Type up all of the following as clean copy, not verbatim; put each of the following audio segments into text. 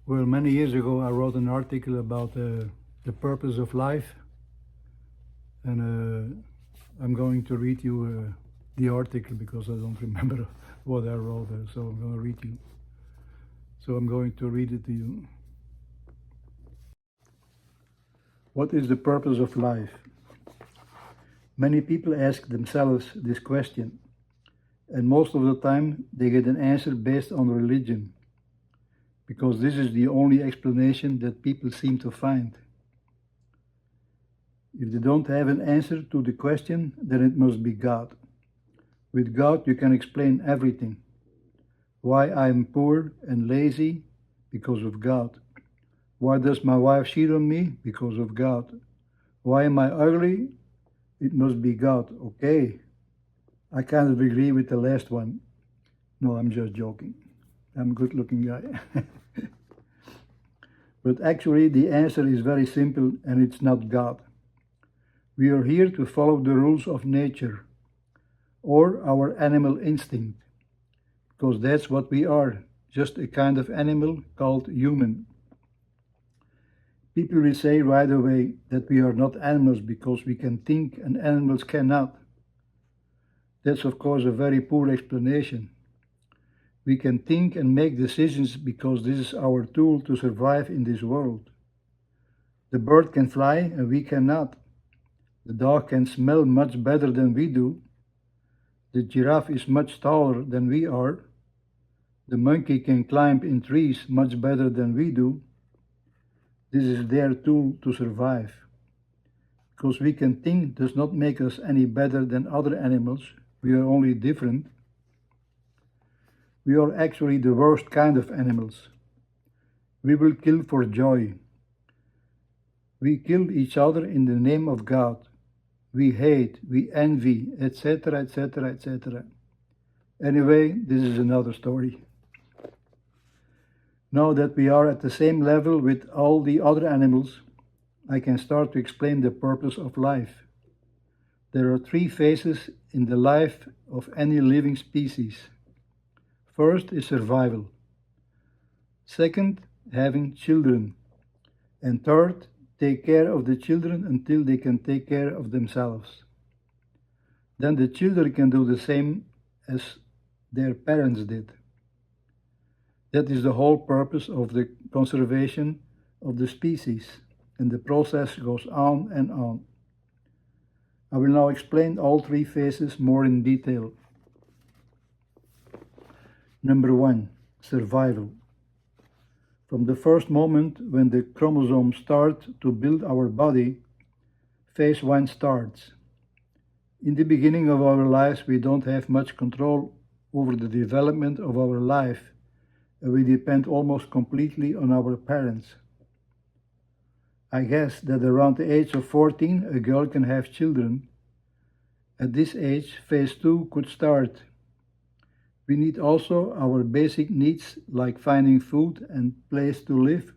Well, many years ago, I wrote an article about the purpose of life, and I'm going to read you the article because I don't remember what I wrote there, so I'm going to read you. So I'm going to read it to you. What is the purpose of life? Many people ask themselves this question, and most of the time they get an answer based on religion, because this is the only explanation that people seem to find. If they don't have an answer to the question, then it must be God. With God you can explain everything. Why I am poor and lazy? Because of God. Why does my wife cheat on me? Because of God. Why am I ugly? It must be God. Okay, I kind of agree with the last one. No, I'm just joking. I'm a good-looking guy. But actually the answer is very simple, and it's not God. We are here to follow the rules of nature, or our animal instinct, because that's what we are, just a kind of animal called human. People will say right away that we are not animals because we can think and animals cannot. That's of course a very poor explanation. We can think and make decisions because this is our tool to survive in this world. The bird can fly and we cannot. The dog can smell much better than we do. The giraffe is much taller than we are. The monkey can climb in trees much better than we do. This is their tool to survive. Because we can think does not make us any better than other animals. We are only different. We are actually the worst kind of animals. We will kill for joy. We kill each other in the name of God. We hate, we envy, etc., etc., etc. Anyway, this is another story. Now that we are at the same level with all the other animals, I can start to explain the purpose of life. There are three phases in the life of any living species. First is survival. Second, having children. And third, take care of the children until they can take care of themselves. Then the children can do the same as their parents did. That is the whole purpose of the conservation of the species, and the process goes on and on. I will now explain all three phases more in detail. Number 1, survival. From the first moment when the chromosomes start to build our body, phase 1 starts. In the beginning of our lives, we don't have much control over the development of our life, and we depend almost completely on our parents. I guess that around the age of 14, a girl can have children. At this age, phase 2 could start. We need also our basic needs like finding food and place to live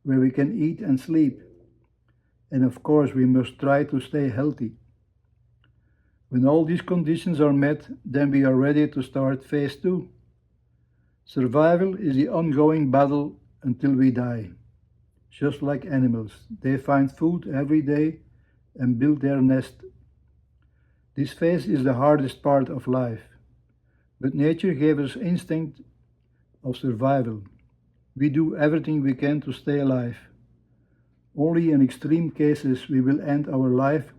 where we can eat and sleep. And of course we must try to stay healthy. When all these conditions are met, then we are ready to start phase 2. Survival is the ongoing battle until we die. Just like animals, they find food every day and build their nest. This phase is the hardest part of life. But nature gave us instinct of survival. We do everything we can to stay alive. Only in extreme cases we will end our life.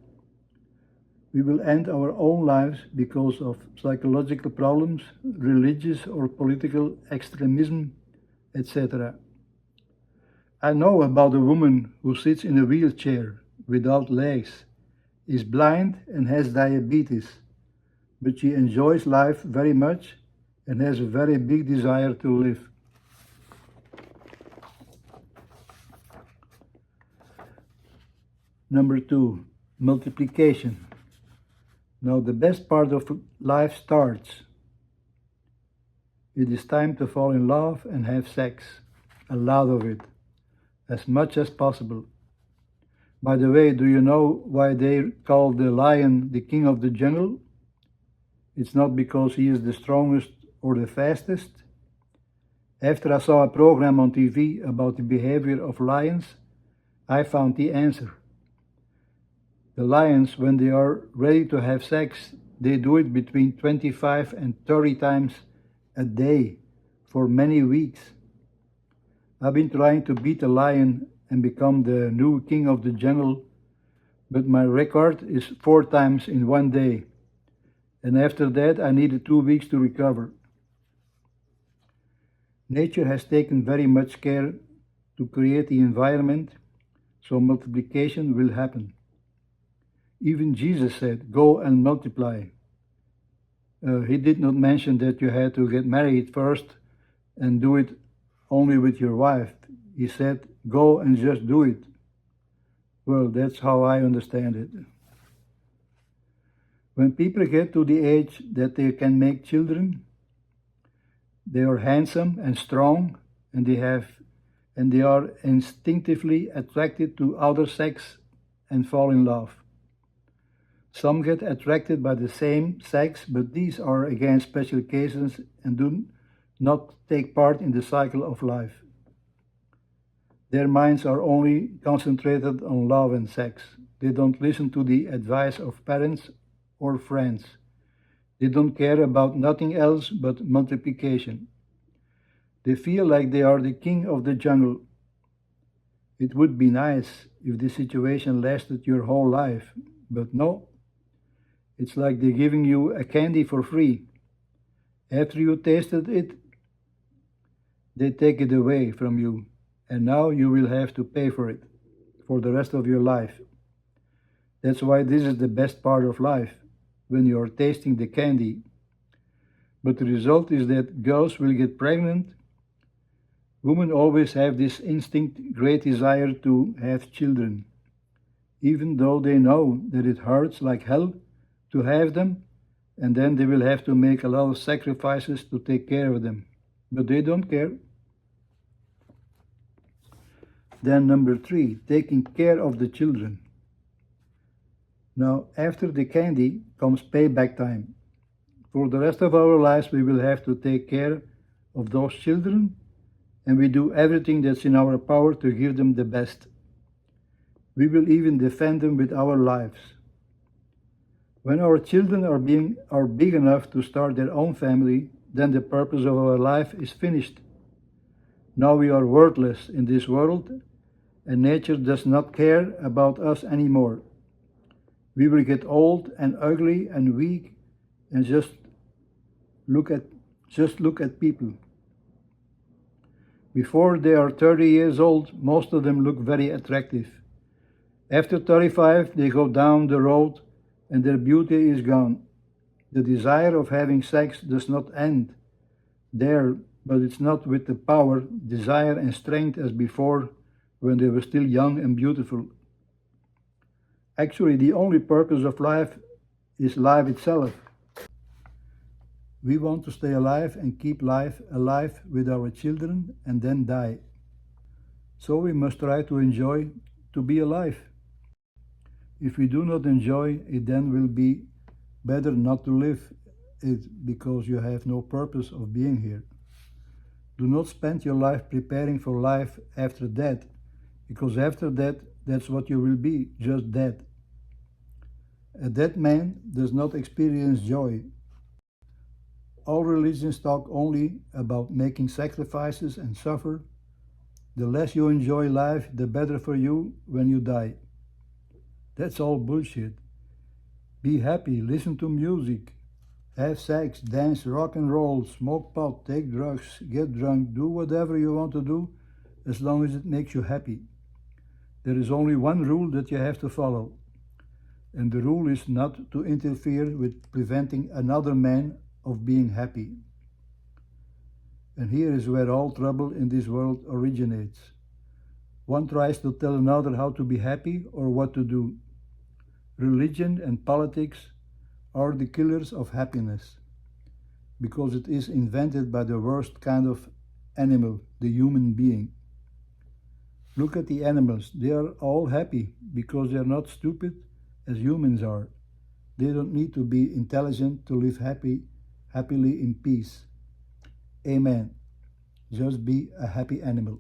We will end our own lives because of psychological problems, religious or political extremism, etc. I know about a woman who sits in a wheelchair without legs, is blind and has diabetes. But she enjoys life very much and has a very big desire to live. Number 2, multiplication. Now the best part of life starts. It is time to fall in love and have sex, a lot of it, as much as possible. By the way, do you know why they call the lion the king of the jungle? It's not because he is the strongest or the fastest. After I saw a program on TV about the behavior of lions, I found the answer. The lions, when they are ready to have sex, they do it between 25 and 30 times a day for many weeks. I've been trying to beat a lion and become the new king of the jungle, but my record is 4 times in one day. And after that, I needed 2 weeks to recover. Nature has taken very much care to create the environment, so multiplication will happen. Even Jesus said, "Go and multiply." He did not mention that you had to get married first and do it only with your wife. He said, "Go and just do it." Well, that's how I understand it. When people get to the age that they can make children, they are handsome and strong, and they are instinctively attracted to other sex and fall in love. Some get attracted by the same sex, but these are again special cases and do not take part in the cycle of life. Their minds are only concentrated on love and sex. They don't listen to the advice of parents or friends. They don't care about nothing else but multiplication. They feel like they are the king of the jungle. It would be nice if this situation lasted your whole life, but no. It's like they're giving you a candy for free. After you tasted it, they take it away from you, and now you will have to pay for it for the rest of your life. That's why this is the best part of life, when you are tasting the candy. But the result is that girls will get pregnant. Women always have this instinct, great desire to have children, even though they know that it hurts like hell to have them, and then they will have to make a lot of sacrifices to take care of them. But they don't care. Then number 3, taking care of the children. Now, after the candy comes payback time. For the rest of our lives, we will have to take care of those children, and we do everything that's in our power to give them the best. We will even defend them with our lives. When our children are big enough to start their own family, then the purpose of our life is finished. Now we are worthless in this world, and nature does not care about us anymore. We will get old and ugly and weak, and just look at people. Before they are 30 years old, most of them look very attractive. After 35, they go down the road and their beauty is gone. The desire of having sex does not end there, but it's not with the power, desire, and strength as before, when they were still young and beautiful. Actually, the only purpose of life is life itself. We want to stay alive and keep life alive with our children and then die. So we must try to enjoy to be alive. If we do not enjoy it, then will be better not to live it, because you have no purpose of being here. Do not spend your life preparing for life after death, because after that, that's what you will be, just dead. A dead man does not experience joy. All religions talk only about making sacrifices and suffer. The less you enjoy life, the better for you when you die. That's all bullshit. Be happy, listen to music, have sex, dance, rock and roll, smoke pot, take drugs, get drunk, do whatever you want to do, as long as it makes you happy. There is only one rule that you have to follow, and the rule is not to interfere with preventing another man of being happy. And here is where all trouble in this world originates. One tries to tell another how to be happy or what to do. Religion and politics are the killers of happiness, because it is invented by the worst kind of animal, the human being. Look at the animals. They are all happy because they are not stupid as humans are. They don't need to be intelligent to live happily in peace. Amen. Just be a happy animal.